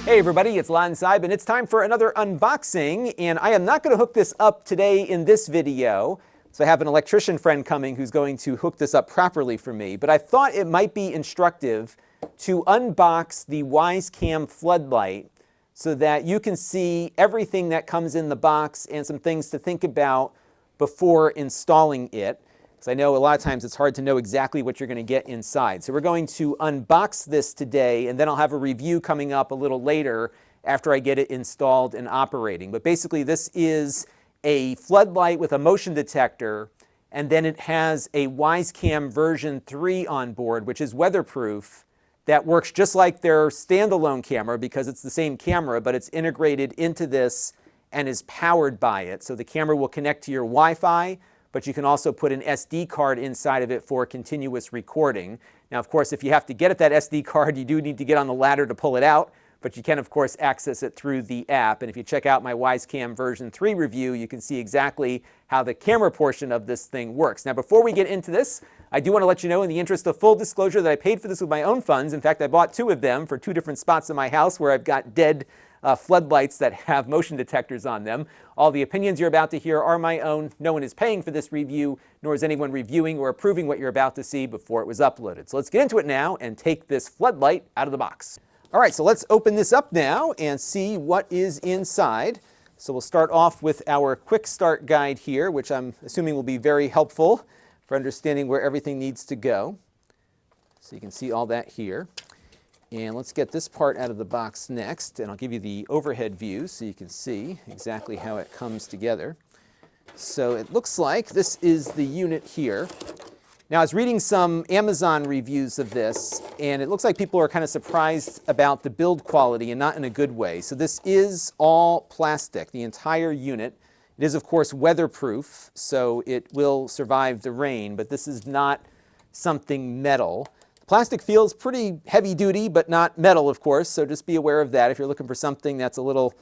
Hey everybody, it's Lon Seib, and it's time for another unboxing, and I am not going to hook this up today in this video. So I have an electrician friend coming who's going to hook this up properly for me, but I thought it might be instructive to unbox the Wyze Floodlight so that you can see everything that comes in the box and some things to think about before installing it. Because I know a lot of times it's hard to know exactly what you're going to get inside. So we're going to unbox this today, and then I'll have a review coming up a little later after I get it installed and operating. But basically this is a floodlight with a motion detector, and then it has a Wyze version 3 on board, which is weatherproof, that works just like their standalone camera because it's the same camera, but it's integrated into this and is powered by it. So the camera will connect to your Wi-Fi, but you can also put an SD card inside of it for continuous recording. Now, of course, if you have to get at that SD card, you do need to get on the ladder to pull it out, but you can, of course, access it through the app. And if you check out my Wyze version 3 review, you can see exactly how the camera portion of this thing works. Now, before we get into this, I do want to let you know, in the interest of full disclosure, that I paid for this with my own funds. In fact, I bought 2 of them for 2 different spots in my house where I've got dead floodlights that have motion detectors on them. All the opinions you're about to hear are my own. No one is paying for this review, nor is anyone reviewing or approving what you're about to see before it was uploaded. So let's get into it now and take this floodlight out of the box. All right, so let's open this up now and see what is inside. So we'll start off with our quick start guide here, which I'm assuming will be very helpful for understanding where everything needs to go. So you can see all that here. And let's get this part out of the box next, and I'll give you the overhead view so you can see exactly how it comes together. So it looks like this is the unit here. Now, I was reading some Amazon reviews of this, and it looks like people are kind of surprised about the build quality, and not in a good way. So this is all plastic, the entire unit. It is, of course, weatherproof, so it will survive the rain, but this is not something metal. Plastic feels pretty heavy duty, but not metal, of course, so just be aware of that. If you're looking for something that's a little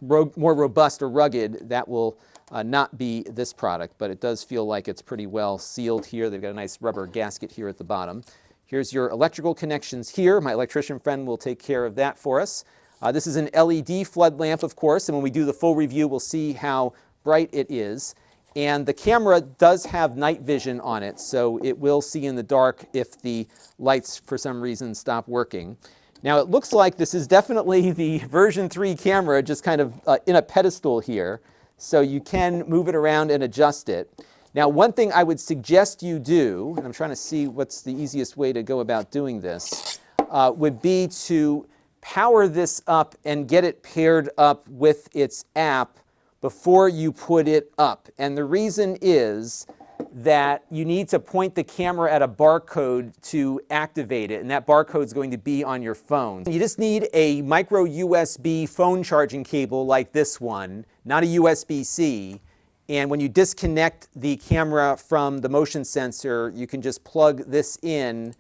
more robust or rugged, that will not be this product, but it does feel like it's pretty well sealed here. They've got a nice rubber gasket here at the bottom. Here's your electrical connections here. My electrician friend will take care of that for us. This is an LED flood lamp, of course, and when we do the full review, we'll see how bright it is. And the camera does have night vision on it, so it will see in the dark if the lights, for some reason, stop working. Now, it looks like this is definitely the version 3 camera, just kind of in a pedestal here, so you can move it around and adjust it. Now, one thing I would suggest you do, and I'm trying to see what's the easiest way to go about doing this, would be to power this up and get it paired up with its app before you put it up. And the reason is that you need to point the camera at a barcode to activate it, and that barcode is going to be on your phone. You just need a micro USB phone charging cable like this one, not a USB-C. And when you disconnect the camera from the motion sensor, you can just plug this in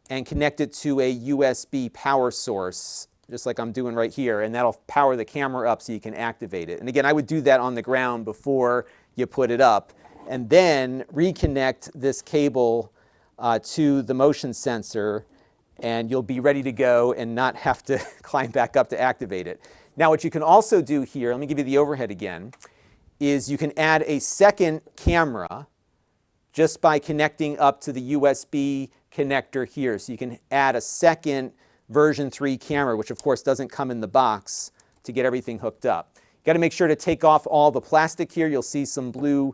and connect it to a USB power source, just like I'm doing right here, and that'll power the camera up so you can activate it. And again, I would do that on the ground before you put it up, and then reconnect this cable to the motion sensor, and you'll be ready to go and not have to climb back up to activate it. Now, what you can also do here, let me give you the overhead again, is you can add a second camera just by connecting up to the USB connector here. So you can add a second version 3 camera, which of course doesn't come in the box, to get everything hooked up. You got to make sure to take off all the plastic here. You'll see some blue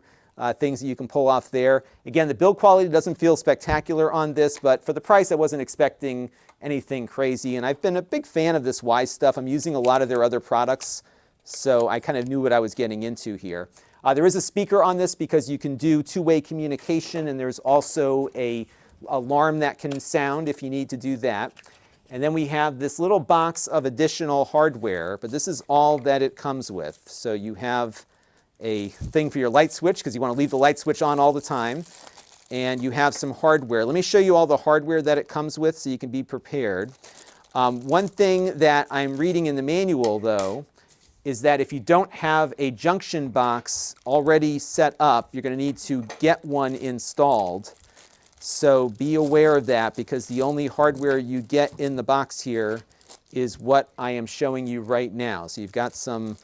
things that you can pull off there. Again, the build quality doesn't feel spectacular on this, but for the price I wasn't expecting anything crazy. And I've been a big fan of this Wyze stuff. I'm using a lot of their other products, so I kind of knew what I was getting into here. There is a speaker on this because you can do two-way communication, and there's also an alarm that can sound if you need to do that. And then we have this little box of additional hardware, but this is all that it comes with. So you have a thing for your light switch, because you want to leave the light switch on all the time. And you have some hardware. Let me show you all the hardware that it comes with so you can be prepared. One thing that I'm reading in the manual, though, is that if you don't have a junction box already set up, you're going to need to get one installed. So be aware of that, because the only hardware you get in the box here is what I am showing you right now. So you've got some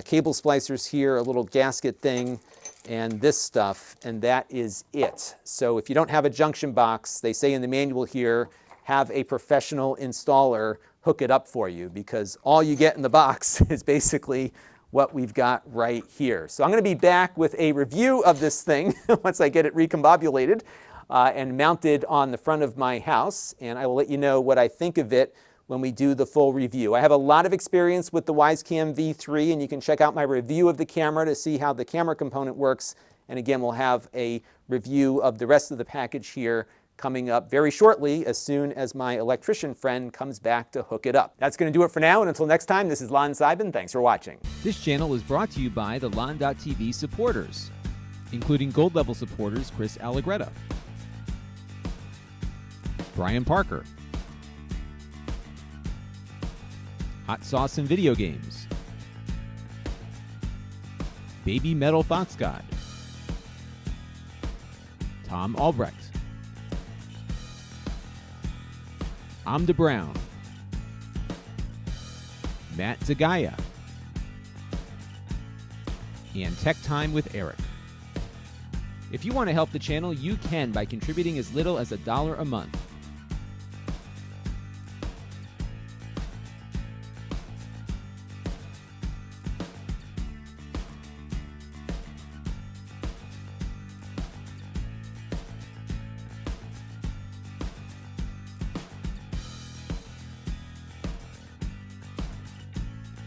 cable splicers here, a little gasket thing, and this stuff, and that is it. So if you don't have a junction box, they say in the manual here, have a professional installer hook it up for you, because all you get in the box is basically what we've got right here. So I'm going to be back with a review of this thing once I get it recombobulated and mounted on the front of my house, and I will let you know what I think of it when we do the full review. I have a lot of experience with the Wyze Cam V3, and you can check out my review of the camera to see how the camera component works. And again, we'll have a review of the rest of the package here coming up very shortly, as soon as my electrician friend comes back to hook it up. That's going to do it for now, and until next time, this is Lon Seidman. Thanks for watching. This channel is brought to you by the Lon.TV supporters, including gold level supporters Chris Allegretta, Brian Parker, Hot Sauce and Video Games, Baby Metal Fox God, Tom Albrecht, Amda Brown, Matt Zagaya, and Tech Time with Eric. If you want to help the channel, you can by contributing as little as $1 a month.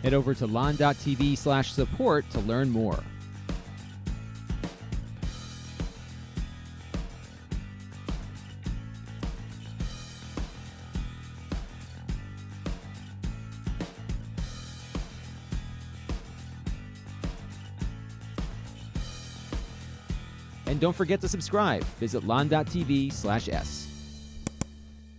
Head over to lon.tv/support to learn more. And don't forget to subscribe. Visit lon.tv/s.